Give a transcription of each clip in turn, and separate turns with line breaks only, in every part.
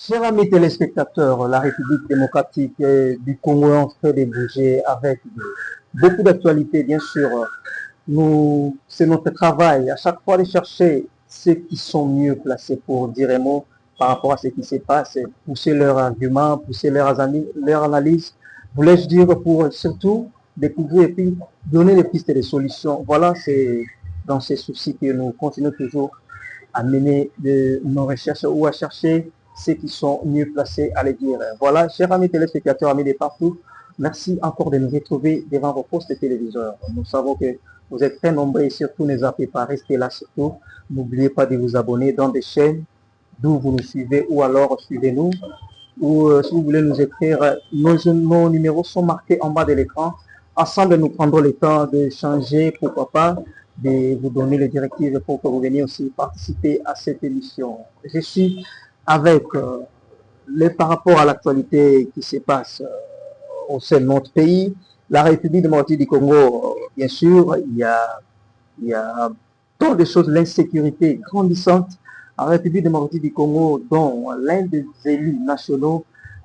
Chers amis téléspectateurs, la République démocratique du Congo est en train de bouger avec beaucoup d'actualités, bien sûr. C'est notre travail à chaque fois de chercher ceux qui sont mieux placés pour dire un mot par rapport à ce qui se passe, pousser leurs arguments, pousser leurs analyses, voulais-je dire, pour surtout découvrir et puis donner des pistes et des solutions. Voilà, c'est dans ces soucis que nous continuons toujours à mener nos recherches ou à chercher ceux qui sont mieux placés à les dire. Voilà, chers amis téléspectateurs, amis de partout, merci encore de nous retrouver devant vos postes de téléviseurs. Nous savons que vous êtes très nombreux et surtout ne zappez pas, restez là surtout. N'oubliez pas de vous abonner dans des chaînes d'où vous nous suivez ou alors suivez-nous. Ou si vous voulez nous écrire, nos numéros sont marqués en bas de l'écran. Ensemble, nous prendrons le temps de changer, pourquoi pas, de vous donner les directives pour que vous veniez aussi participer à cette émission. Je suis avec par rapport à l'actualité qui se passe au sein de notre pays, la République démocratique du Congo, bien sûr, il y a tant de choses, l'insécurité grandissante en République démocratique du Congo, dont l'un des élus nationaux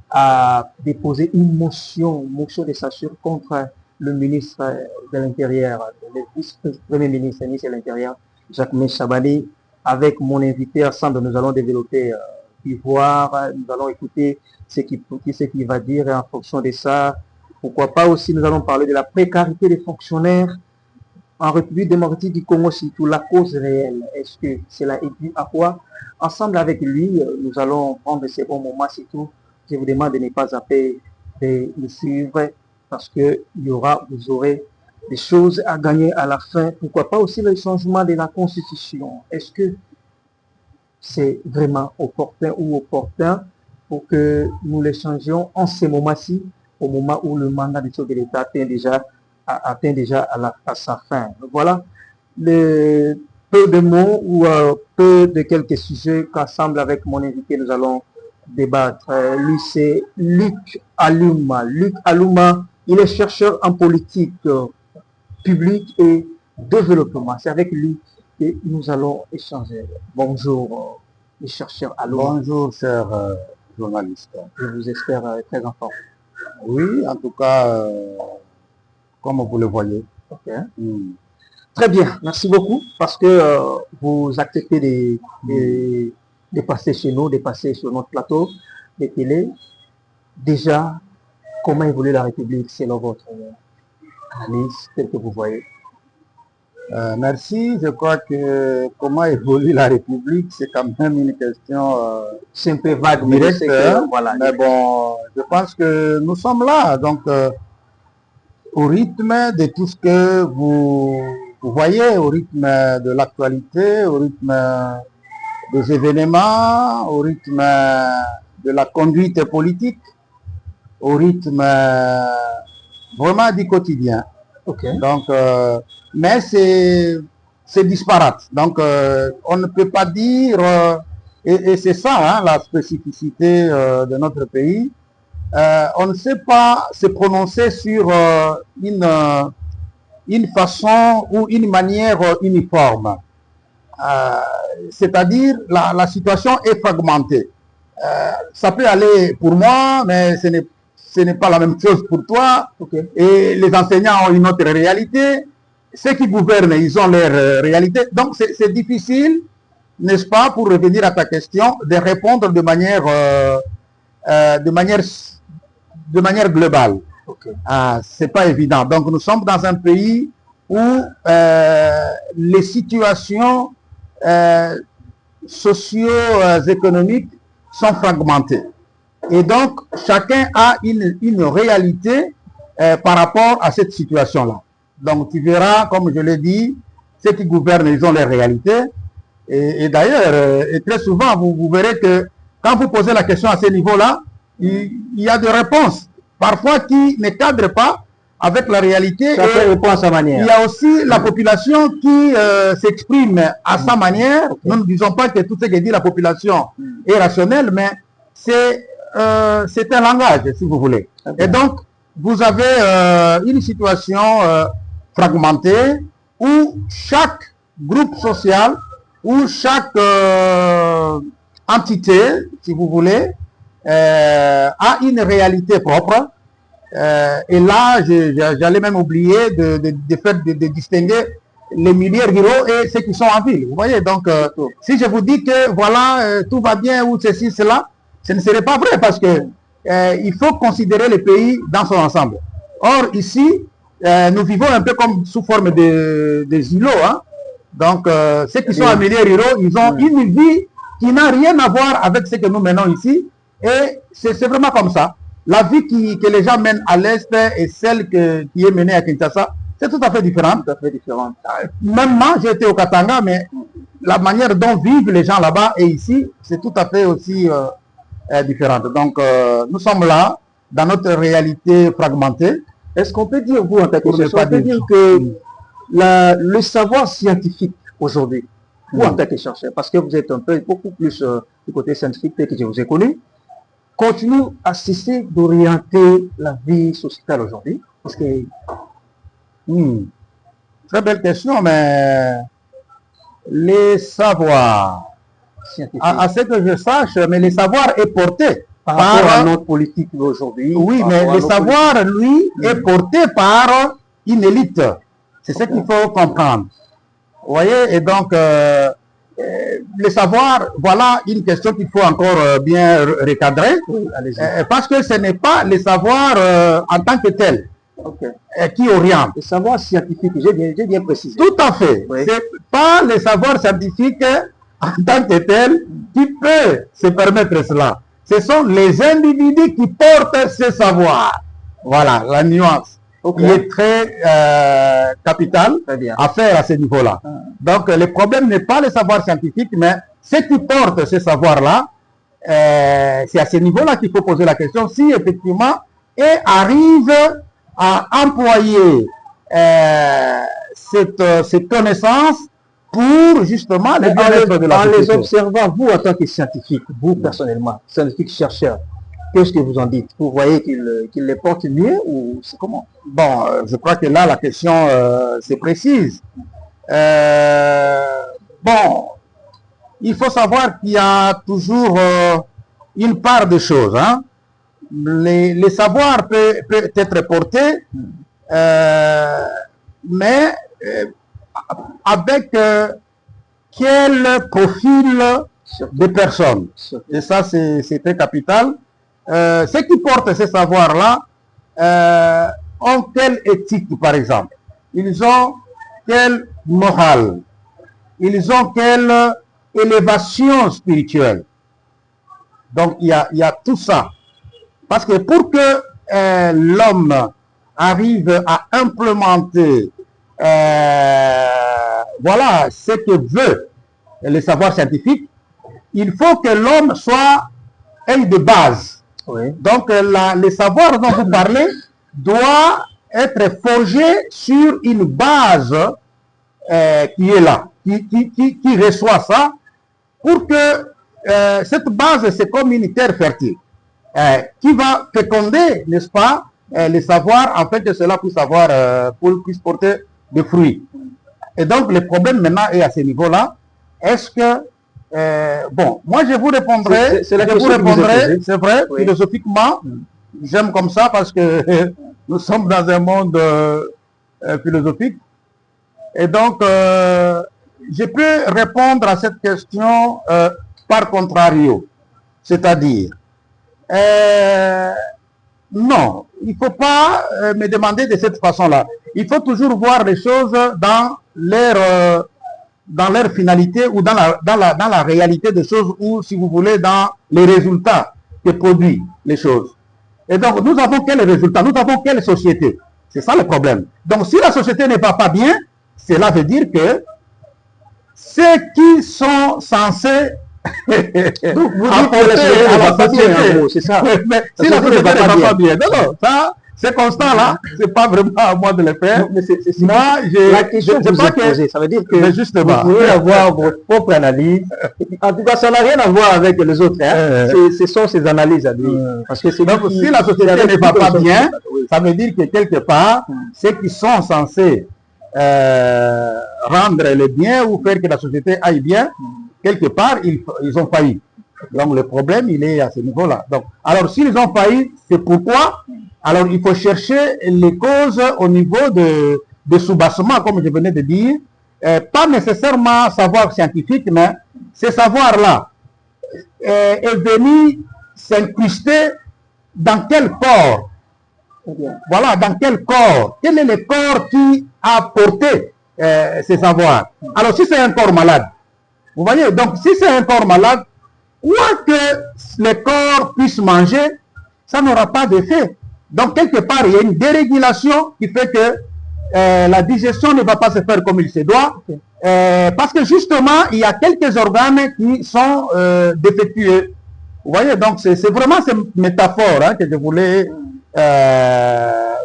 a déposé une motion de censure contre le ministre de l'Intérieur, le vice-premier ministre de l'Intérieur, Jacques Chabani. Avec mon invité ensemble, nous allons développer voir, nous allons écouter ce qu'il va dire et en fonction de ça, pourquoi pas aussi nous allons parler de la précarité des fonctionnaires en République démocratique du Congo, surtout la cause réelle. Est-ce que cela est dû à quoi? Ensemble avec lui, nous allons prendre ces bons moments, surtout. Je vous demande de ne pas zapper, de nous suivre parce que vous aurez des choses à gagner à la fin. Pourquoi pas aussi le changement de la Constitution? Est-ce que c'est vraiment opportun ou opportun pour que nous les changions en ce moment-ci, au moment où le mandat de chef de l'État atteint déjà à sa fin. Voilà peu de mots ou peu de quelques sujets qu'ensemble avec mon invité nous allons débattre. Lui, c'est Luc Aluma. Luc Aluma, il est chercheur en politique publique et développement. C'est avec lui que nous allons échanger. Bonjour, les chercheurs Aluma.
Bonjour, cher journaliste.
Je vous espère très en forme.
Oui, en tout cas, comme vous le voyez.
Okay. Très bien, merci beaucoup parce que vous acceptez de passer chez nous, de passer sur notre plateau de télé. Déjà, comment évolue la République selon votre analyse, telle que vous voyez?
Merci. Je crois que comment évolue la République, c'est quand même une question
c'est un peu vague,
directe. Voilà, mais bon, je pense que nous sommes là. Donc, au rythme de tout ce que vous voyez, au rythme de l'actualité, au rythme des événements, au rythme de la conduite politique, au rythme vraiment du quotidien.
Okay.
Donc, mais c'est disparate. Donc, on ne peut pas dire, et c'est ça hein, la spécificité de notre pays, on ne sait pas se prononcer sur une façon ou une manière uniforme. C'est-à-dire, la situation est fragmentée. Ça peut aller pour moi, mais ce n'est pas la même chose pour toi.
Okay.
Et les enseignants ont une autre réalité. Ceux qui gouvernent, ils ont leur réalité. Donc, c'est difficile, n'est-ce pas, pour revenir à ta question, de répondre de manière globale.
Okay.
C'est pas évident. Donc, nous sommes dans un pays où les situations socio-économiques sont fragmentées. Et donc, chacun a une réalité par rapport à cette situation-là. Donc, tu verras, comme je l'ai dit, ceux qui gouvernent, ils ont les réalités. Et d'ailleurs, et très souvent, vous verrez que quand vous posez la question à ce niveau-là, il y a des réponses, parfois qui ne cadrent pas avec la réalité.
Chacun répond à sa manière.
Il y a aussi la population qui s'exprime à sa manière. Okay. Nous ne disons pas que tout ce que dit la population est rationnel, mais c'est un langage, si vous voulez. Okay. Et donc, vous avez une situation fragmentée où chaque groupe social, où chaque entité, si vous voulez, a une réalité propre. Et là, j'allais même oublier de distinguer les milieux ruraux et ceux qui sont en ville. Vous voyez, donc, si je vous dis que voilà, tout va bien ou ceci, cela, ce ne serait pas vrai parce que il faut considérer le pays dans son ensemble. Or, ici, nous vivons un peu comme sous forme des îlots. Hein? Donc, ceux qui sont en milieu ruraux, ils ont une vie qui n'a rien à voir avec ce que nous menons ici. Et c'est vraiment comme ça. La vie que les gens mènent à l'Est et celle qui est menée à Kinshasa, c'est tout à fait différent.
Tout à fait différent.
Même moi, j'ai été au Katanga, mais la manière dont vivent les gens là-bas et ici, c'est tout à fait aussi différente. Donc, nous sommes là, dans notre réalité fragmentée.
Est-ce qu'on peut dire, vous, en tant que chercheur, on peut dire que le savoir scientifique aujourd'hui, vous, en tant que chercheur, parce que vous êtes un peu beaucoup plus du côté scientifique que je vous ai connu, continue à cesser d'orienter la vie sociétale aujourd'hui? Parce que...
Très belle question, mais les savoirs, à ce que je sache, mais les savoirs est porté
par rapport à notre politique d'aujourd'hui.
Oui, mais le savoir, lui, est porté par une élite. C'est ce qu'il faut comprendre. Vous voyez, et donc, le savoir, voilà une question qu'il faut encore bien recadrer, parce que ce n'est pas le savoir en tant que tel qui oriente.
Le savoir scientifique, j'ai bien précisé.
Tout à fait. Oui. C'est pas le savoir scientifique en tant que tel qui peut se permettre cela. Ce sont les individus qui portent ce savoir. Voilà la nuance qui est très capitale à faire à ce niveau-là. Donc, le problème n'est pas le savoir scientifique, mais ceux qui portent ce savoir-là, c'est à ce niveau-là qu'il faut poser la question si effectivement et arrive à employer cette connaissance pour justement le bien-être de la société.
En les observant, vous en tant que scientifique, vous personnellement, scientifique chercheur, qu'est-ce que vous en dites? Vous voyez qu'il les porte mieux ou c'est comment?
Bon, je crois que là, la question c'est précise. Bon, il faut savoir qu'il y a toujours une part de choses. Hein. Les savoirs peut être portés, mais avec quel profil de personnes. Et ça, c'est très capital. Ceux qui portent ces savoirs-là ont quelle éthique, par exemple? Ils ont quelle morale? Ils ont quelle élévation spirituelle? Donc, il y a tout ça. Parce que pour que l'homme arrive à implémenter voilà ce que veut le savoir scientifique, il faut que l'homme soit une de base. Oui. Donc, le savoir dont vous parlez doit être forgé sur une base qui est là, qui reçoit ça, pour que cette base, c'est comme une terre fertile, qui va féconder, n'est-ce pas, le savoir, en fait, que cela puisse porter des fruits. Et donc, le problème maintenant est à ce niveau-là. Est-ce que bon, moi je vous répondrai, c'est vrai, oui. Philosophiquement, j'aime comme ça parce que nous sommes dans un monde philosophique. Et donc, je peux répondre à cette question par contrario. C'est-à-dire, non, il ne faut pas me demander de cette façon-là. Il faut toujours voir les choses dans leur finalité ou dans la réalité des choses ou, si vous voulez, dans les résultats que produisent les choses. Et donc, nous avons quels résultats? Nous avons quelle société? C'est ça le problème. Donc, si la société ne va pas bien, cela veut dire que ceux qui sont censés
donc, vous dites que la société ne va pas bien, c'est ça.
Mais si la société ne va pas bien, non, ça... Ces constats-là, c'est pas vraiment à moi de le faire. Mais moi,
la question que vous posée, ça veut dire que
justement,
vous pouvez avoir votre propre analyse. En tout cas, ça n'a rien à voir avec les autres. Hein. Ce sont ces analyses à lui. Parce que
donc, si la société ne va pas bien, ça veut dire que quelque part, ceux qui sont censés rendre le bien ou faire que la société aille bien, quelque part, ils ont failli. Donc le problème, il est à ce niveau-là. Donc, alors s'ils ont failli, c'est pourquoi. Alors il faut chercher les causes au niveau de sous-bassement, comme je venais de dire. Pas nécessairement savoir scientifique, mais ce savoir-là est venu s'incruster dans quel corps? Voilà, dans quel corps? Quel est le corps qui a porté ces savoirs? Alors si c'est un corps malade, vous voyez, donc si c'est un corps malade, quoi que le corps puisse manger, ça n'aura pas d'effet. Donc quelque part, il y a une dérégulation qui fait que la digestion ne va pas se faire comme il se doit, parce que justement, il y a quelques organes qui sont défectueux. Vous voyez, donc c'est vraiment cette métaphore hein, que je voulais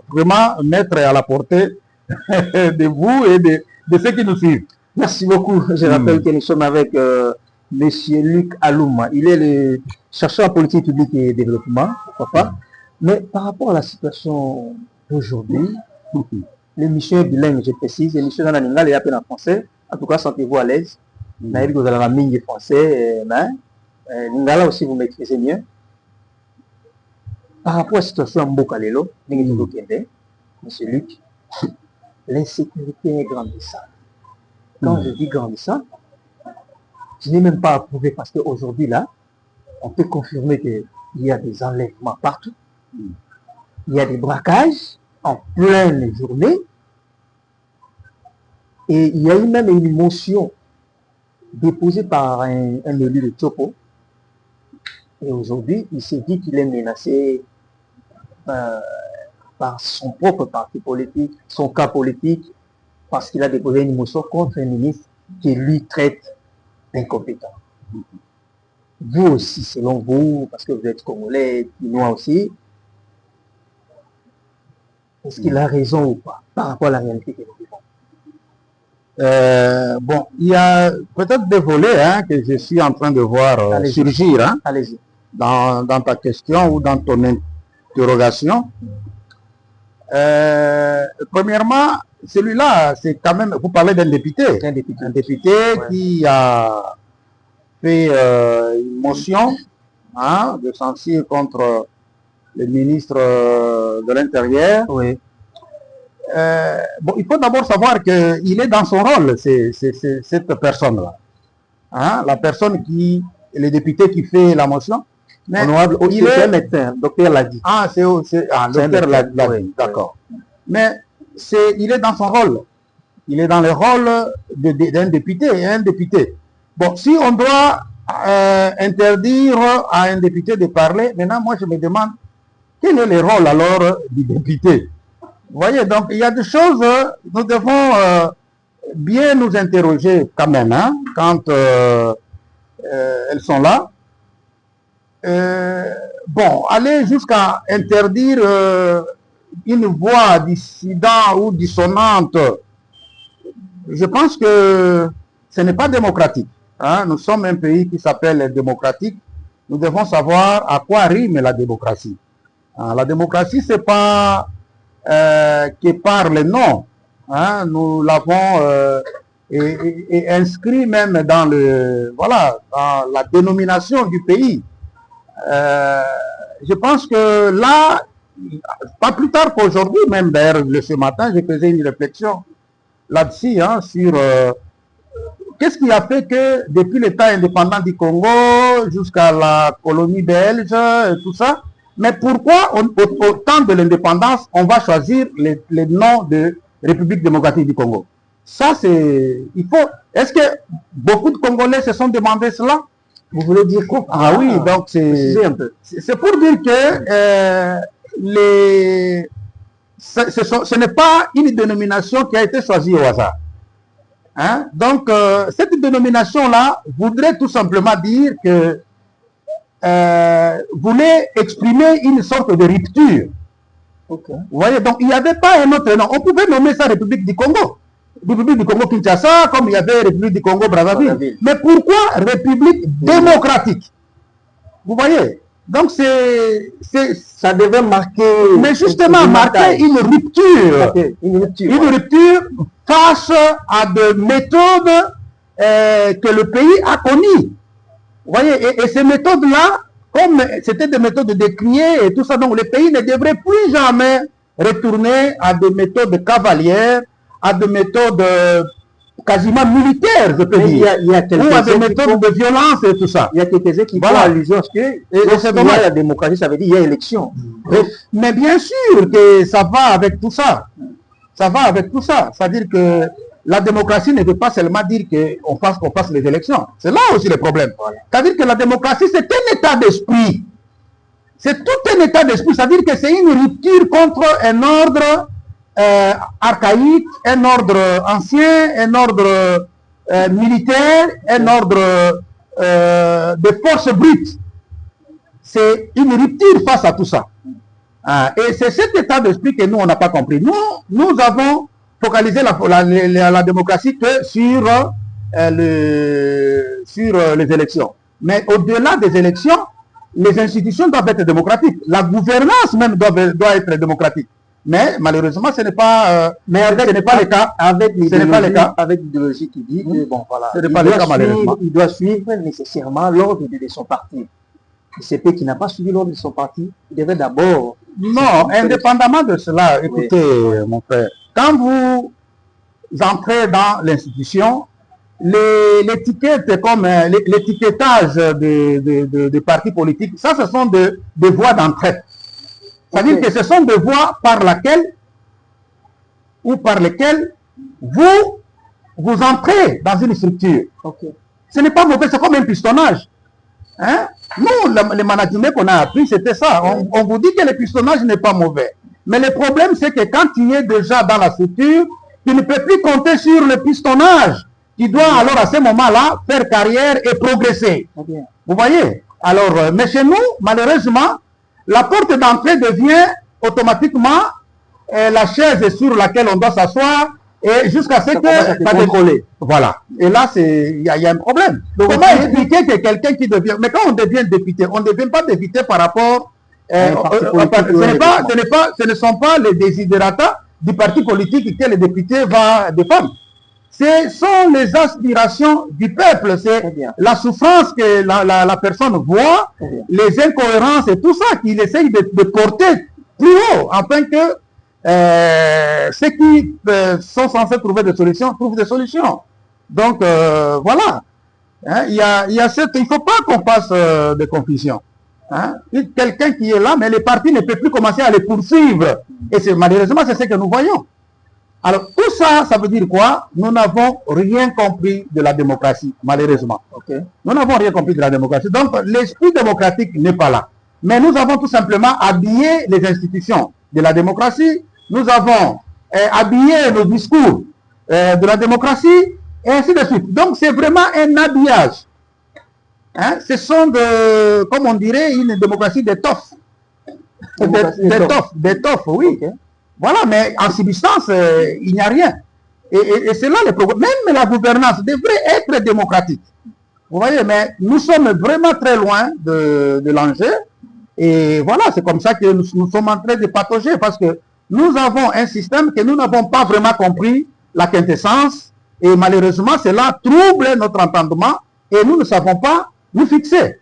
vraiment mettre à la portée de vous et de ceux qui nous suivent.
Merci beaucoup. Je rappelle que nous sommes avec M. Luc Alouma. Il est le chercheur en politique publique et développement, pourquoi pas. Mais par rapport à la situation d'aujourd'hui, l'émission est bilingue, je précise, l'émission dans l'anglais et appelle en français. En tout cas, sentez-vous à l'aise. Vous avez vous avez la ligne français, l'ingala aussi vous maîtrisez mieux. Par rapport à la situation en Bokalelo, M. Luc, l'insécurité est grandissante. Quand je dis grandissante, je n'ai même pas approuvé parce qu'aujourd'hui, là, on peut confirmer qu'il y a des enlèvements partout. Il y a des braquages en pleine journée. Et il y a eu même une motion déposée par un élu de Tchopo. Et aujourd'hui, il s'est dit qu'il est menacé par son propre parti politique, son cas politique, parce qu'il a déposé une motion contre un ministre qui lui traite d'incompétent. Vous aussi, selon vous, parce que vous êtes Congolais, Chinois aussi, est-ce qu'il a raison ou pas par rapport à la réalité que nous vivons?
Bon, il y a peut-être des volets hein, que je suis en train de voir surgir hein, dans ta question ou dans ton interrogation. Premièrement, celui-là, c'est quand même, vous parlez d'un député. Un député ouais. Qui a fait une motion hein, de censure contre le ministre de l'Intérieur. Oui. Bon, il faut d'abord savoir qu'il est dans son rôle, cette personne-là. Hein, la personne qui, le député qui fait la motion. Mais honorable, il est un médecin, docteur l'a dit. Ah, c'est docteur l'a dit, oui, d'accord. Mais il est dans son rôle. Il est dans le rôle d'un député, un député. Bon, si on doit interdire à un député de parler, maintenant, moi, je me demande, quel est le rôle alors du député? Vous voyez, donc, il y a des choses, nous devons bien nous interroger quand même, hein, quand elles sont là. Bon, aller jusqu'à interdire une voix dissident ou dissonante, je pense que ce n'est pas démocratique. Hein. Nous sommes un pays qui s'appelle démocratique. Nous devons savoir à quoi rime la démocratie. Hein, la démocratie, c'est pas que par le nom. Hein. Nous l'avons et inscrit même dans dans la dénomination du pays. Je pense que là, pas plus tard qu'aujourd'hui, même d'ailleurs ce matin, je faisais une réflexion là-dessus, hein, sur qu'est-ce qui a fait que depuis l'État indépendant du Congo jusqu'à la colonie belge et tout ça, mais pourquoi au temps de l'indépendance, on va choisir les noms de République démocratique du Congo? Ça, c'est... Est-ce que beaucoup de Congolais se sont demandé cela? Vous voulez dire quoi? Ah oui, donc c'est pour dire que ce n'est pas une dénomination qui a été choisie au hasard. Hein? Donc, cette dénomination-là voudrait tout simplement dire que voulait exprimer une sorte de rupture. Okay. Vous voyez, donc il n'y avait pas un autre nom. On pouvait nommer ça République du Congo. République du Congo-Kinshasa, comme il y avait République du Congo-Brazzaville. Mais pourquoi République démocratique? Vous voyez? Donc ça devait marquer... Mais justement, marquer une rupture. Okay. Une rupture face à des méthodes que le pays a connues. Vous voyez, et ces méthodes-là, comme c'était des méthodes décriées et tout ça, donc le pays ne devrait plus jamais retourner à des méthodes cavalières, à des méthodes quasiment militaires, je peux dire,
il y a
ou à des méthodes de violence et tout ça.
Il y a quelques-uns qui font allusion à ce que
c'est dommage.
La démocratie, ça veut dire qu'il y a élection.
Mais bien sûr que ça va avec tout ça. Ça va avec tout ça. C'est-à-dire que la démocratie ne veut pas seulement dire qu'on fasse les élections. C'est là aussi le problème. Voilà. C'est-à-dire que la démocratie, c'est un état d'esprit. C'est tout un état d'esprit. C'est-à-dire que c'est une rupture contre un ordre archaïque, un ordre ancien, un ordre militaire, un ordre de force brute. C'est une rupture face à tout ça. Et c'est cet état d'esprit que nous, on n'a pas compris. Nous avons focalisé la démocratie que sur les élections. Mais au-delà des élections, les institutions doivent être démocratiques. La gouvernance même doit être démocratique. Mais malheureusement, ce n'est pas, le cas. Avec l'idéologie qui dit que, bon, voilà, il doit suivre nécessairement l'ordre de son parti. CP qui n'a pas suivi l'ordre de son parti, il devait d'abord... Non, indépendamment de cela, écoutez, mon frère, quand vous entrez dans l'institution, l'étiquette comme l'étiquetage des partis politiques, ça, ce sont des voies d'entrée. C'est-à-dire que ce sont des voies par lesquelles vous entrez dans une structure. Ce n'est pas mauvais, c'est comme un pistonnage. Hein? Nous, le management qu'on a appris, c'était ça. On vous dit que le pistonnage n'est pas mauvais. Mais le problème, c'est que quand tu es déjà dans la structure, tu ne peux plus compter sur le pistonnage. Tu dois alors à ce moment-là faire carrière et progresser. Vous voyez? Alors, mais chez nous, malheureusement, la porte d'entrée devient automatiquement la chaise sur laquelle on doit s'asseoir et jusqu'à ce que ça décolle. Voilà. Et là, il y a un problème. Donc, comment expliquer que quelqu'un qui devient... Mais quand on devient député, on ne devient pas député par rapport... ce ne sont pas les desiderata du parti politique que le député va défendre. Ce sont les aspirations du peuple. C'est la souffrance que la personne voit, les incohérences et tout ça qu'il essaye de porter plus haut, afin que ceux qui sont censés trouver des solutions trouvent des solutions. Donc, voilà. Hein, il ne faut pas qu'on fasse de confusion. Hein? Quelqu'un qui est là, mais le parti ne peut plus commencer à les poursuivre. Et malheureusement, c'est ce que nous voyons. Alors, tout ça, ça veut dire quoi? Nous n'avons rien compris de la démocratie, malheureusement. Nous n'avons rien compris de la démocratie. Donc, l'esprit démocratique n'est pas là. Mais nous avons tout simplement habillé les institutions de la démocratie. Nous avons habillé nos discours de la démocratie, et ainsi de suite. Donc, c'est vraiment un habillage. Hein? Ce sont, comme on dirait, une démocratie d'étoffe. D'étoffe, oui. Voilà, mais en substance, il n'y a rien. Et c'est là le problème. Même la gouvernance devrait être démocratique. Vous voyez, mais nous sommes vraiment très loin de l'enjeu. Et voilà, c'est comme ça que nous sommes en train de patauger, parce que nous avons un système que nous n'avons pas vraiment compris la quintessence. Et malheureusement, cela trouble notre entendement et nous ne savons pas nous fixer.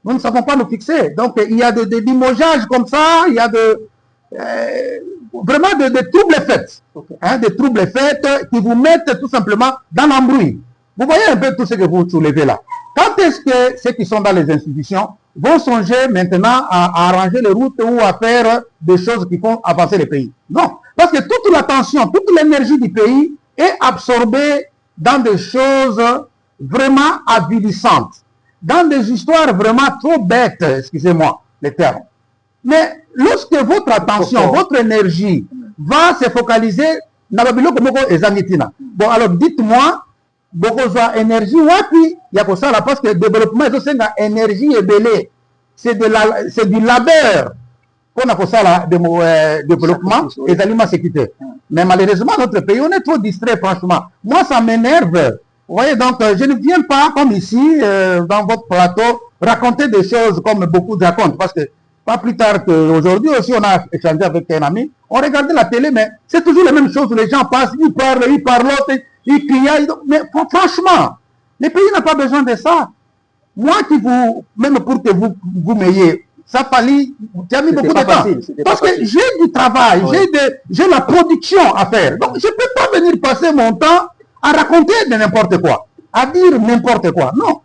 Nous ne savons pas nous fixer. Donc, il y a des limogeages comme ça, il y a vraiment des troubles faits. Hein, des troubles faits qui vous mettent tout simplement dans l'embrouille. Vous voyez un peu tout ce que vous soulevez là. Quand est-ce que ceux qui sont dans les institutions vont songer maintenant à arranger les routes ou à faire des choses qui font avancer le pays? Non. Parce que toute l'attention, toute l'énergie du pays est absorbée dans des choses vraiment avilissantes, dans des histoires vraiment trop bêtes, excusez-moi les termes. Mais lorsque votre attention, votre énergie va se focaliser dans bon, alors dites-moi, beaucoup de énergie, wapi, il y a pour ça, parce que le développement, c'est énergie et belé. C'est du labeur qu'on a pour ça, développement et les aliments sécurité. Mais malheureusement, notre pays, on est trop distrait, franchement. Moi, ça m'énerve. Vous voyez, donc, je ne viens pas, comme ici, dans votre plateau, raconter des choses comme beaucoup racontent. Parce que, pas plus tard qu'aujourd'hui aussi, on a échangé avec un ami. On regardait la télé, mais c'est toujours la même chose. Les gens passent, ils parlent, l'autre, ils crient. Mais franchement, le pays n'a pas besoin de ça. Moi qui vous, même pour que vous m'ayez, ça fallait, tu as mis beaucoup de temps. Parce que j'ai du travail, j'ai la production à faire. Donc je ne peux pas venir passer mon temps à raconter de n'importe quoi, à dire n'importe quoi. Non.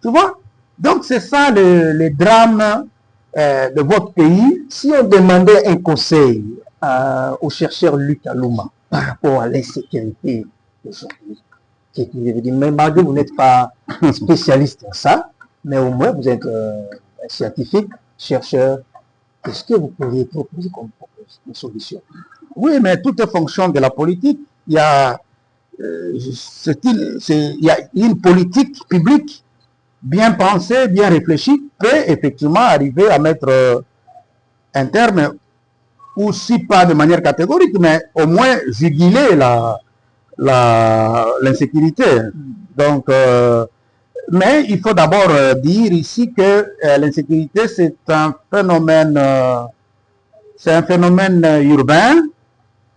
Tu vois? Donc c'est ça le drame de votre pays.
Si on demandait un conseil au chercheur Luc Alouma par rapport à l'insécurité aujourd'hui, même malgré que vous n'êtes pas spécialiste en ça, mais au moins vous êtes un scientifique, chercheur, qu'est-ce que vous pourriez proposer comme solution?
Oui, mais tout est fonction de la politique. Il y a, il y a une politique publique bien pensée, bien réfléchie, peut effectivement arriver à mettre un terme, ou si pas de manière catégorique, mais au moins juguler l'insécurité. Donc, mais il faut d'abord dire ici que l'insécurité, c'est un phénomène urbain.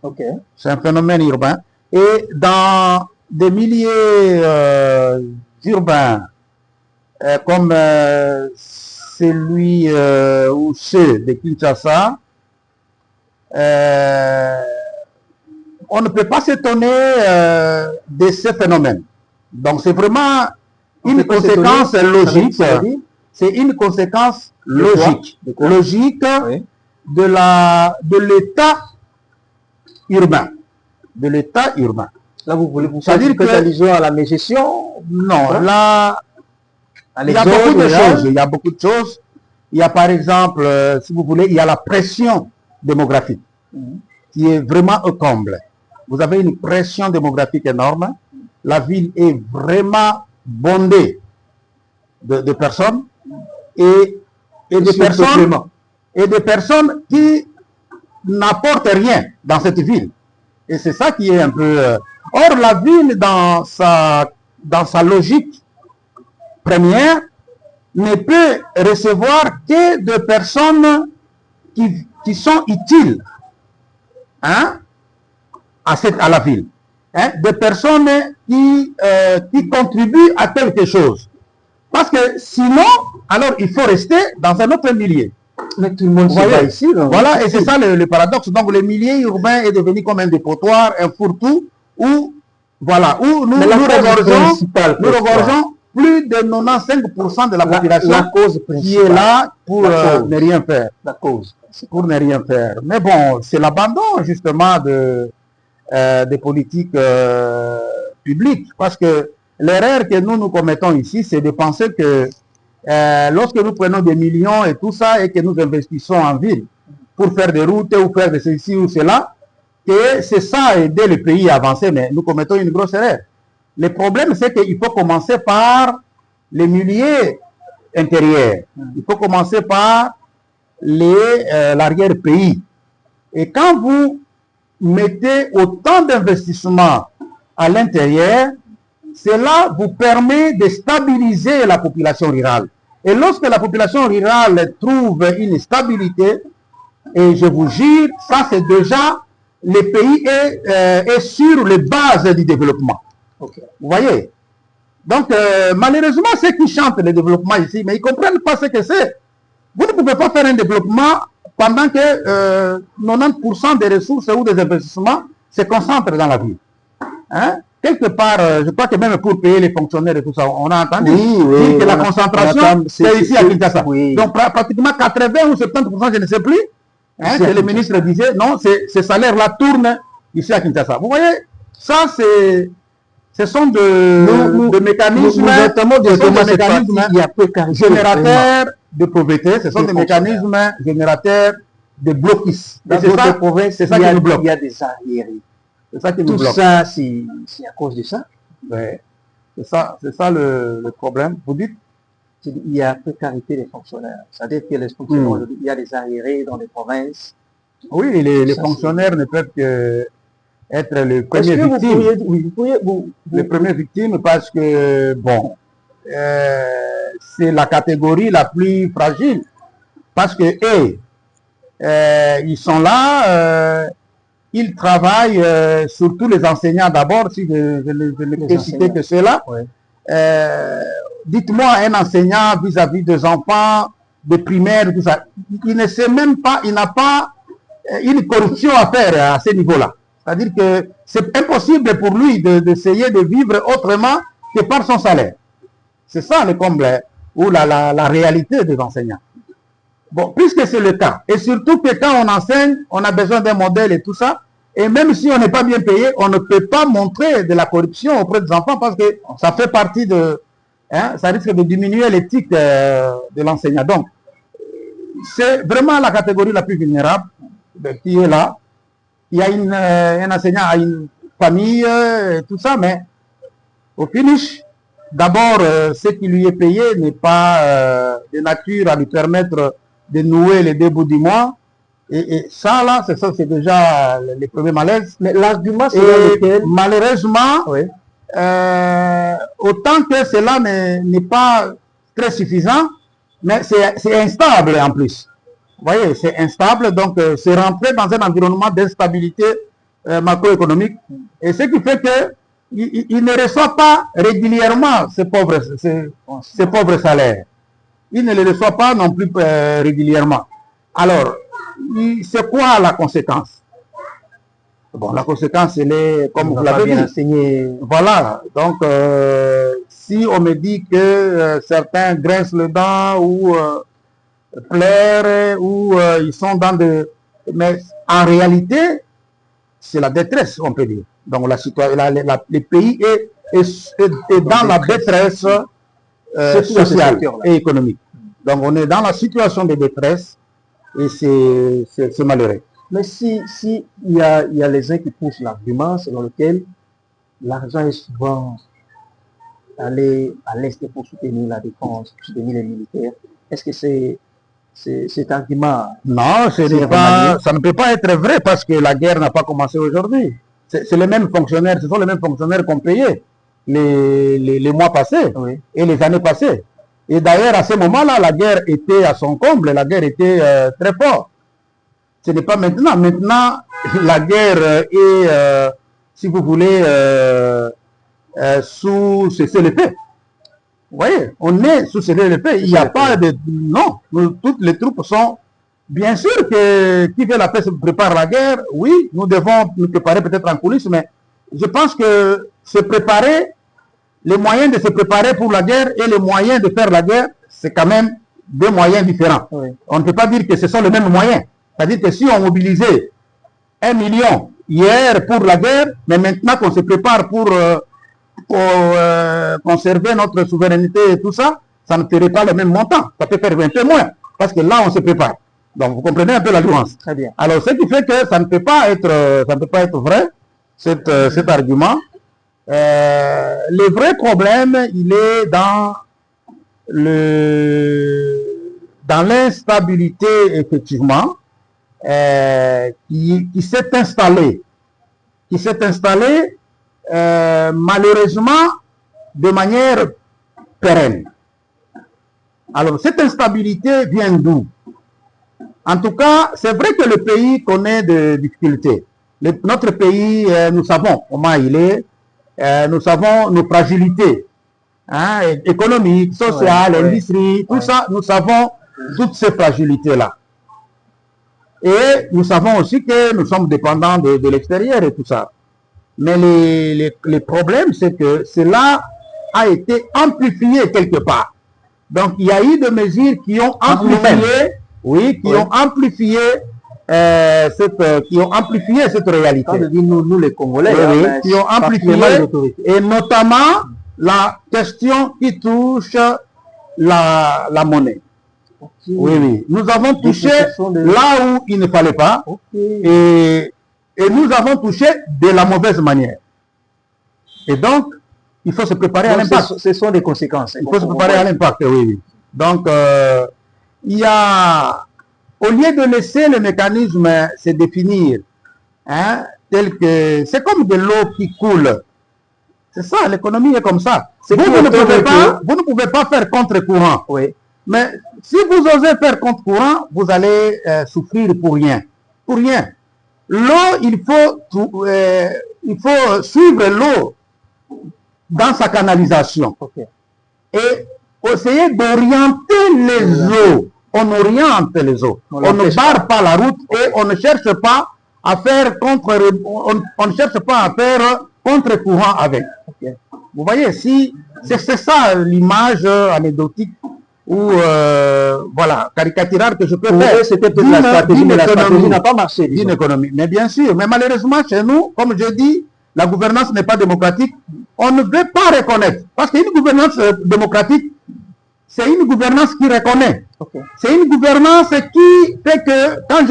Ok.
C'est un phénomène urbain. Et dans des milieux urbains, comme celui ou ceux de Kinshasa, on ne peut pas s'étonner de ces phénomènes. Donc c'est vraiment une conséquence logique. C'est une conséquence logique. Logique de l'état urbain. De l'état urbain.
Là, vous voulez vous dire que à la mégestion?
Non, là, il y a beaucoup de choses. Il y a beaucoup de choses. Il y a par exemple, si vous voulez, il y a la pression démographique qui est vraiment au comble. Vous avez une pression démographique énorme. La ville est vraiment bondée de personnes et de personnes qui n'apportent rien dans cette ville. Et c'est ça qui est un peu... Or, la ville, dans sa logique première, ne peut recevoir que de personnes qui sont utiles, hein, à la ville. Hein, des personnes qui contribuent à quelque chose. Parce que sinon, alors il faut rester dans un autre milieu.
Mais tout le monde se voit ici.
Voilà, et c'est ça le paradoxe. Donc le milieu urbain est devenu comme un dépotoir, un fourre-tout, où, voilà, où nous regorgeons plus de 95% de la population qui est là pour ne rien faire. Pour ne rien faire. Mais bon, c'est l'abandon justement des politiques publiques. Parce que l'erreur que nous commettons ici, c'est de penser que lorsque nous prenons des millions et tout ça, et que nous investissons en ville pour faire des routes ou faire de ceci ou cela, que c'est ça aider le pays à avancer, mais nous commettons une grosse erreur. Le problème, c'est qu'il faut commencer par les milieux intérieurs. Il faut commencer par l'arrière-pays. Et quand vous mettez autant d'investissements à l'intérieur, cela vous permet de stabiliser la population rurale. Et lorsque la population rurale trouve une stabilité, et je vous jure, ça c'est déjà, le pays est sur les bases du développement. Okay. Vous voyez? Donc, malheureusement, ceux qui chantent le développement ici, mais ils ne comprennent pas ce que c'est. Vous ne pouvez pas faire un développement pendant que 90% des ressources ou des investissements se concentrent dans la ville. Hein? Quelque part, je crois que même pour payer les fonctionnaires et tout ça, on a entendu dire que la concentration, c'est ici à Kinshasa. Oui. Donc, pratiquement 80 ou 70%, je ne sais plus, hein, que le ministre disait, non, ces salaires-là tournent ici à Kinshasa. Vous voyez, ça, ce sont de mécanismes, générateurs de pauvreté, ce sont des mécanismes générateurs de blocus.
C'est ça qui nous bloque. Il y a des arriérés.
C'est ça qui nous bloque.
Tout ça, c'est à cause de ça.
Ouais. C'est ça le problème. Vous dites?
Il y a précarité des fonctionnaires. C'est-à-dire que les fonctionnaires, il y a des arriérés dans les provinces.
Oui, les fonctionnaires ne peuvent que être les premiers victimes. Les premières victimes parce que, bon, c'est la catégorie la plus fragile. Parce que, ils sont là, ils travaillent, surtout les enseignants d'abord, si je ne peux citer que ceux-là. Ouais. dites-moi un enseignant vis-à-vis des enfants, des primaires, tout ça, il ne sait même pas, il n'a pas une corruption à faire à ce niveau-là. C'est-à-dire que c'est impossible pour lui d'essayer de vivre autrement que par son salaire. C'est ça le comble ou la réalité des enseignants. Bon, puisque c'est le cas, et surtout que quand on enseigne, on a besoin d'un modèle et tout ça, et même si on n'est pas bien payé, on ne peut pas montrer de la corruption auprès des enfants parce que ça fait partie de... Hein, ça risque de diminuer l'éthique de l'enseignant. Donc, c'est vraiment la catégorie la plus vulnérable qui est là. Il y a un enseignant a une famille, tout ça, mais au finish, d'abord, ce qui lui est payé n'est pas de nature à lui permettre de nouer les deux bouts du mois. Et ça, là, c'est déjà les premiers malaises.
Mais l'argument selon lequel...
Malheureusement,
oui.
Autant que cela n'est pas très suffisant, mais c'est instable en plus. Vous voyez, c'est instable, donc c'est rentré dans un environnement d'instabilité macroéconomique. Et ce qui fait que il ne reçoit pas régulièrement ces pauvres salaires. Il ne les reçoit pas non plus régulièrement. Alors, c'est quoi la conséquence? Bon, la conséquence, elle est, comme vous l'avez dit,
enseigné.
Voilà. Donc, si on me dit que certains grincent les dents ou pleurent ou ils sont dans de... Mais en réalité, c'est la détresse, on peut dire. Donc, le pays est dans la détresse sociale et économique. Donc, on est dans la situation de détresse et c'est malheureux.
Mais si il y a les uns qui poussent l'argument selon lequel l'argent est souvent allé à l'Est pour soutenir la défense, pour soutenir les militaires, est-ce que cet argument...
Non, ça ne peut pas être vrai parce que la guerre n'a pas commencé aujourd'hui. C'est les mêmes fonctionnaires, ce sont les mêmes fonctionnaires qu'on payait les mois passés et les années passées. Et d'ailleurs, à ce moment-là, la guerre était à son comble, la guerre était très forte. Ce n'est pas maintenant. Maintenant, la guerre est, si vous voulez, sous cessez-le-feu. Vous voyez, on est sous cessez-le-feu. Il n'y a pas de... Non, toutes les troupes sont... Bien sûr que qui veut la paix se prépare la guerre. Oui, nous devons nous préparer peut-être en coulisses, mais je pense que se préparer, les moyens de se préparer pour la guerre et les moyens de faire la guerre, c'est quand même deux moyens différents. Oui. On ne peut pas dire que ce sont les mêmes moyens. C'est-à-dire que si on mobilisait 1 million hier pour la guerre, mais maintenant qu'on se prépare pour conserver notre souveraineté et tout ça, ça ne ferait pas le même montant. Ça peut faire un peu moins, parce que là, on se prépare. Donc, vous comprenez un peu la nuance.
Très bien.
Alors, ce qui fait que ça ne peut pas être vrai, cet argument. Le vrai problème, il est dans l'instabilité, effectivement, qui s'est installée. Malheureusement, de manière pérenne. Alors, cette instabilité vient d'où? En tout cas, c'est vrai que le pays connaît des difficultés. Notre pays, nous savons comment il est, nous savons nos fragilités, hein, économiques, sociales, industrie, tout ça, nous savons toutes ces fragilités-là. Et nous savons aussi que nous sommes dépendants de l'extérieur et tout ça. Mais les problèmes, c'est que cela a été amplifié quelque part. Donc, il y a eu des mesures qui ont amplifié, ont amplifié cette réalité.
Quand je dis nous les Congolais,
qui ont amplifié, et notamment la question qui touche la monnaie. Okay. Oui. Nous avons touché là où il ne fallait pas, et nous avons touché de la mauvaise manière. Et donc, il faut se préparer à l'impact.
Ce sont des conséquences.
Il faut se préparer à l'impact, oui. Donc, il y a, au lieu de laisser le mécanisme se définir, hein, tel que, c'est comme de l'eau qui coule. C'est ça, l'économie est comme ça. Vous ne pouvez pas faire contre-courant.
Oui.
Mais si vous osez faire contre-courant, vous allez souffrir pour rien. Pour rien. L'eau, il faut suivre l'eau. dans sa canalisation.
Ok.
Et essayer d'orienter les eaux. On oriente les eaux. On ne barre pas la route et on ne cherche pas à faire on ne cherche pas à faire contre-courant avec.
Ok.
Vous voyez, si c'est ça l'image anecdotique ou voilà, caricaturale que je peux faire.
C'était peut-être la stratégie, mais la stratégie n'a pas marché.
D'une économie. Mais bien sûr, mais malheureusement chez nous, comme je dis, la gouvernance n'est pas démocratique. On ne veut pas reconnaître. Parce qu'une gouvernance démocratique, c'est une gouvernance qui reconnaît.
Okay.
C'est une gouvernance qui fait que quand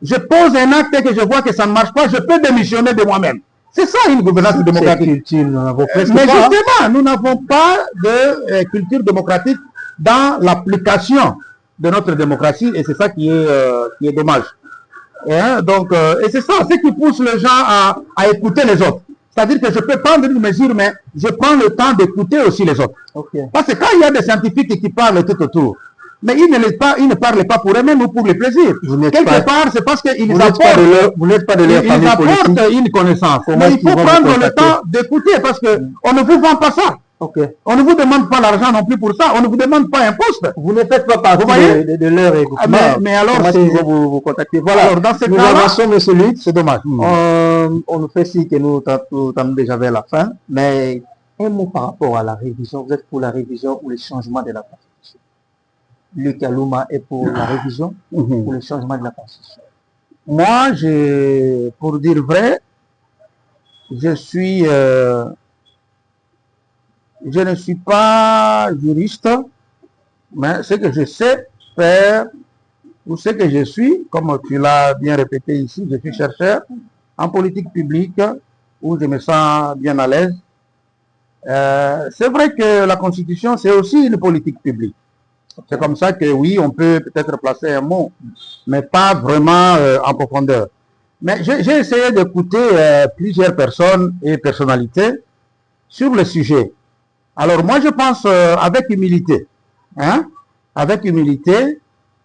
je pose un acte et que je vois que ça ne marche pas, je peux démissionner de moi-même. C'est ça une gouvernance démocratique. Mais justement, nous n'avons pas de culture démocratique dans l'application de notre démocratie et c'est ça qui est dommage. Et c'est ça, ce qui pousse les gens à écouter les autres. C'est-à-dire que je peux prendre une mesure, mais je prends le temps d'écouter aussi les autres.
Okay.
Parce que quand il y a des scientifiques qui parlent tout autour, mais ils ne parlent pas pour eux-mêmes ou pour le plaisir. Quelque part, c'est parce qu'ils apportent une connaissance. Mais il faut prendre le temps d'écouter parce qu'on ne vous vend pas ça.
Okay.
On ne vous demande pas l'argent non plus pour ça. On ne vous demande pas un poste.
Vous ne faites pas partie de leur écoutement.
Mais alors,
vous contactez. Voilà.
Alors, dans ce
nous
cas-là,
avançons, monsieur Luc.
C'est dommage.
On nous fait signe que nous sommes déjà vers la fin. Mais un mot par rapport à la révision. Vous êtes pour la révision ou le changement de la Constitution? Luc Alouma est pour la révision ou le changement de la Constitution?
Moi, pour dire vrai, je ne suis pas juriste, mais ce que je sais faire, ou ce que je suis, comme tu l'as bien répété ici, je suis chercheur en politique publique, où je me sens bien à l'aise. C'est vrai que la Constitution, c'est aussi une politique publique. C'est comme ça que oui, on peut peut-être placer un mot, mais pas vraiment en profondeur. Mais j'ai essayé d'écouter plusieurs personnes et personnalités sur le sujet. Alors moi je pense avec humilité, avec humilité,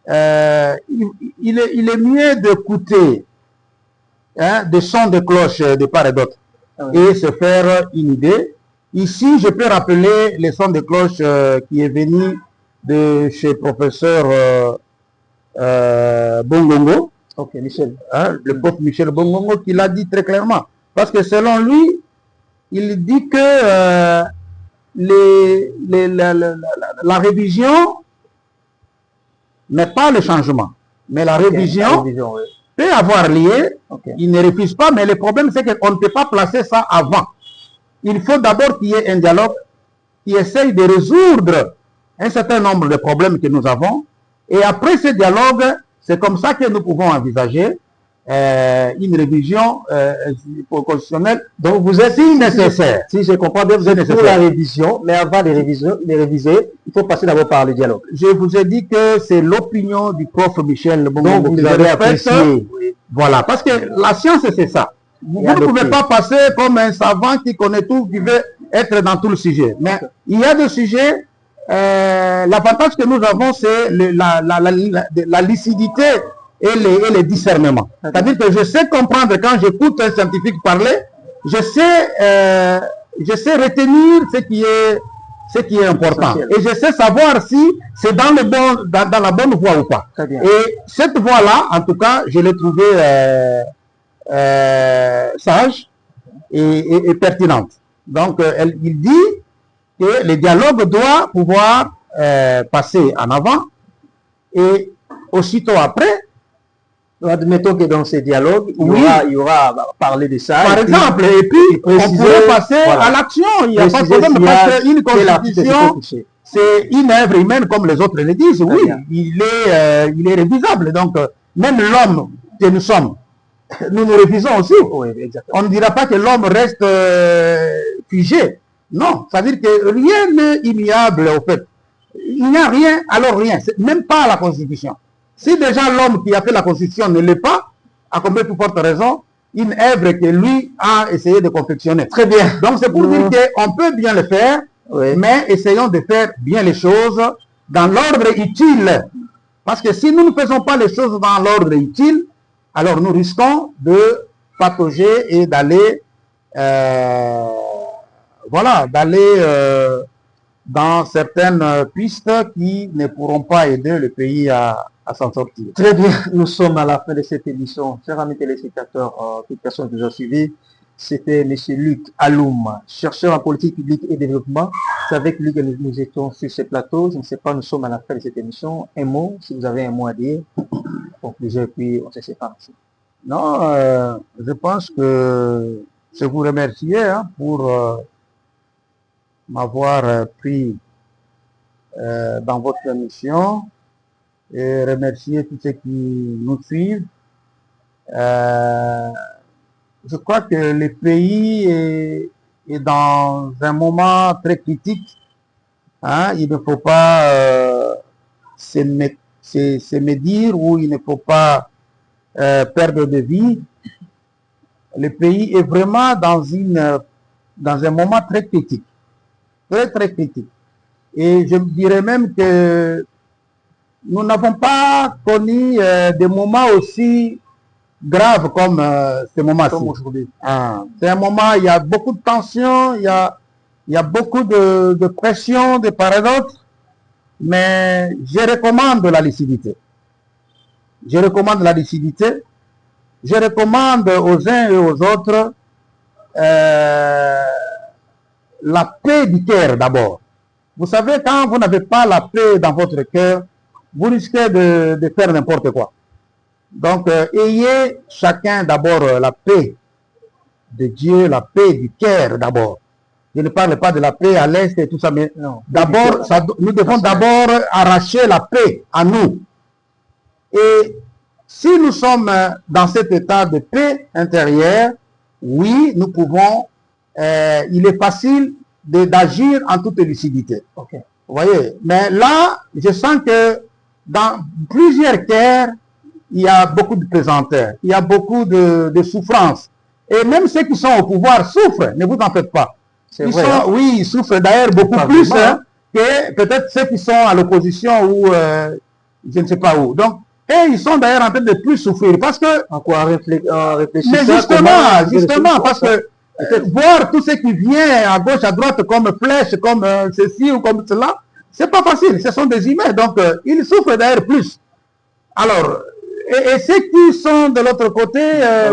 il est mieux d'écouter des sons de cloche de part et d'autre et se faire une idée. Ici je peux rappeler les sons de cloche qui est venu de chez professeur Bongongo,
Michel.
Le prof Michel Bongongo qui l'a dit très clairement. Parce que selon lui, il dit que la révision n'est pas le changement, mais la révision peut avoir lié, il ne refuse pas, mais le problème c'est qu'on ne peut pas placer ça avant. Il faut d'abord qu'il y ait un dialogue qui essaye de résoudre un certain nombre de problèmes que nous avons, et après ce dialogue, c'est comme ça que nous pouvons envisager une révision constitutionnelle.
Donc vous êtes
nécessaire.
Si je comprends bien, vous êtes pour la révision, mais avant de réviser, il faut passer d'abord par le dialogue.
Je vous ai dit que c'est l'opinion du prof Michel
Bongongo. Donc vous avez apprécié.
Voilà, parce que la science c'est ça. Vous ne pouvez pas passer comme un savant qui connaît tout, qui veut être dans tout le sujet. Mais il y a des sujets, l'avantage que nous avons, c'est la lucidité et les discernements. C'est-à-dire que je sais comprendre quand j'écoute un scientifique parler, je sais retenir ce qui est important. Et je sais savoir si c'est dans la bonne voie ou pas. Et cette voie-là, en tout cas, je l'ai trouvée sage et pertinente. Donc, il dit que le dialogue doit pouvoir passer en avant et aussitôt après,
admettons que dans ces dialogues, il y aura parler de ça.
Par exemple, et puis on pourrait passer à l'action. Il n'y a pas de problème parce qu'une constitution, c'est une œuvre humaine comme les autres le disent. Oui, il est révisable. Donc, même l'homme que nous sommes, nous nous révisons aussi. On ne dira pas que l'homme reste figé. Non, ça veut dire que rien n'est immuable au fait. Il n'y a rien, alors rien. Même pas la Constitution. Si déjà l'homme qui a fait la Constitution ne l'est pas, à combien de plus forte raison, une œuvre que lui a essayé de confectionner.
Très bien.
Donc c'est pour dire qu'on peut bien le faire, mais essayons de faire bien les choses dans l'ordre utile. Parce que si nous ne faisons pas les choses dans l'ordre utile, alors nous risquons de patauger et d'aller voilà, d'aller dans certaines pistes qui ne pourront pas aider le pays à s'en sortir.
Très bien, nous sommes à la fin de cette émission. Chers amis téléspectateurs, toutes personnes qui nous ont suivis, c'était M. Luc Aloum, chercheur en politique publique et développement. C'est avec lui que nous étions sur ce plateau. Je ne sais pas, nous sommes à la fin de cette émission. Un mot, si vous avez un mot à dire, conclusion, et puis on se sépare ici.
Non, je pense que je vous remercie pour m'avoir pris dans votre émission et remercier tous ceux qui nous suivent. Je crois que le pays est dans un moment très critique. Il ne faut pas se médire ou il ne faut pas perdre de vie. Le pays est vraiment dans un moment très critique. Très, très critique. Et je dirais même que nous n'avons pas connu des moments aussi graves comme ce moment-ci.
Aujourd'hui.
C'est un moment, il y a beaucoup de tensions, il y a beaucoup de pression de part et d'autre, mais je recommande la lucidité. Je recommande la lucidité. Je recommande aux uns et aux autres la paix du cœur d'abord. Vous savez, quand vous n'avez pas la paix dans votre cœur, vous risquez de faire n'importe quoi. Donc, ayez chacun d'abord la paix de Dieu, la paix du cœur d'abord. Je ne parle pas de la paix à l'Est et tout ça, mais d'abord, nous devons d'abord arracher la paix à nous. Et si nous sommes dans cet état de paix intérieure, oui, nous pouvons, il est facile d'agir en toute lucidité.
Okay.
Vous voyez, mais là, je sens que dans plusieurs cœurs, il y a beaucoup de pesanteur, il y a beaucoup de souffrance. Et même ceux qui sont au pouvoir souffrent, ne vous en faites pas.
C'est vrai.
Oui, ils souffrent d'ailleurs beaucoup plus que peut-être ceux qui sont à l'opposition ou je ne sais pas où. Donc, et ils sont d'ailleurs en train de plus souffrir parce que...
En quoi réfléchir?
Mais justement, parce que voir tout ce qui vient à gauche, à droite, comme flèche, comme ceci ou comme cela, c'est pas facile. Ce sont des humains, donc ils souffrent d'ailleurs plus. Alors, et ceux qui sont de l'autre côté,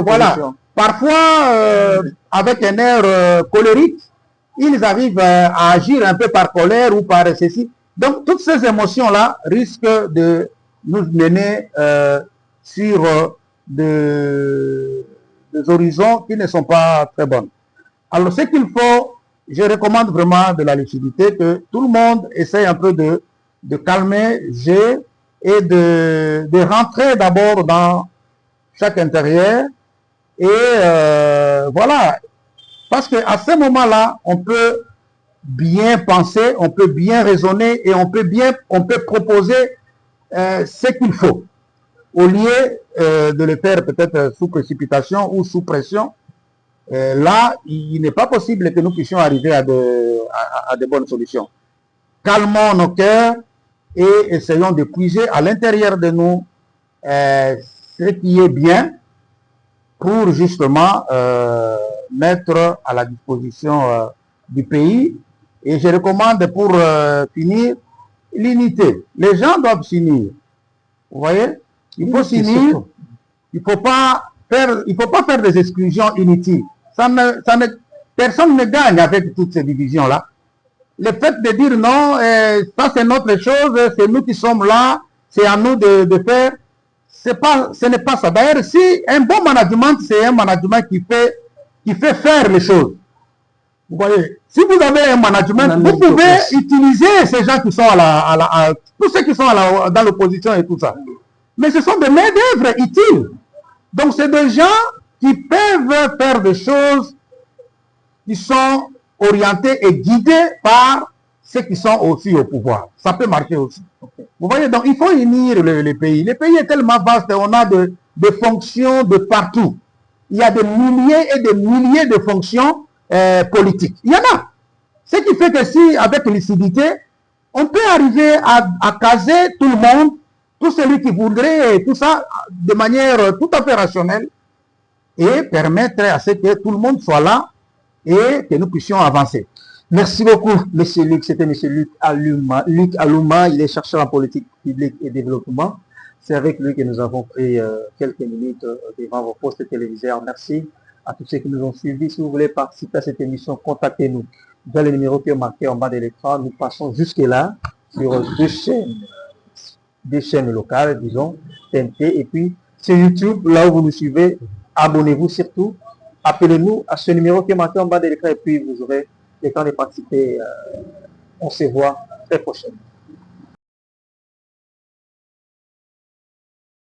voilà, parfois avec un air colérique, ils arrivent à agir un peu par colère ou par ceci. Donc, toutes ces émotions-là risquent de nous mener sur des horizons qui ne sont pas très bons. Alors, ce qu'il faut, je recommande vraiment de la lucidité, que tout le monde essaye un peu de calmer le jeu et de rentrer d'abord dans chaque intérieur. Et voilà, parce qu'à ce moment-là, on peut bien penser, on peut bien raisonner et on peut proposer ce qu'il faut, au lieu de le faire peut-être sous précipitation ou sous pression. Là, il n'est pas possible que nous puissions arriver à de bonnes solutions. Calmons nos cœurs et essayons de puiser à l'intérieur de nous ce qui est bien pour justement mettre à la disposition du pays. Et je recommande pour finir l'unité. Les gens doivent s'unir. Vous voyez? Il faut s'unir. Il ne faut pas faire des exclusions inutiles. Personne ne gagne avec toutes ces divisions-là. Le fait de dire non, ça c'est notre chose, c'est nous qui sommes là, c'est à nous de faire, ce n'est pas ça. D'ailleurs, si un bon management, c'est un management qui fait faire les choses. Vous voyez, si vous avez un management, vous pouvez utiliser ces gens qui sont tous ceux qui sont dans l'opposition et tout ça. Mais ce sont des main-d'œuvre utiles. Donc, c'est des gens qui peuvent faire des choses qui sont orientés et guidés par ceux qui sont aussi au pouvoir. Ça peut marcher aussi. Okay. Vous voyez, donc il faut unir le pays. Le pays est tellement vaste, on a des fonctions de partout. Il y a des milliers et des milliers de fonctions politiques. Il y en a. Ce qui fait que si, avec lucidité, on peut arriver à caser tout le monde, tout celui qui voudrait, et tout ça, de manière tout à fait rationnelle, et permettre à ce que tout le monde soit là et que nous puissions avancer.
Merci beaucoup, M. Luc. C'était M. Luc Alouma. Luc Alouma, il est chercheur en politique publique et développement. C'est avec lui que nous avons pris quelques minutes devant vos postes téléviseurs. Merci à tous ceux qui nous ont suivis. Si vous voulez participer à cette émission, contactez-nous dans le numéro qui est marqué en bas de l'écran. Nous passons jusque-là sur deux chaînes locales, disons, TNT, et puis sur YouTube, là où vous nous suivez, abonnez-vous surtout. Appelez-nous à ce numéro qui est marqué en bas de l'écran et puis vous aurez le temps de participer. On se voit très prochainement.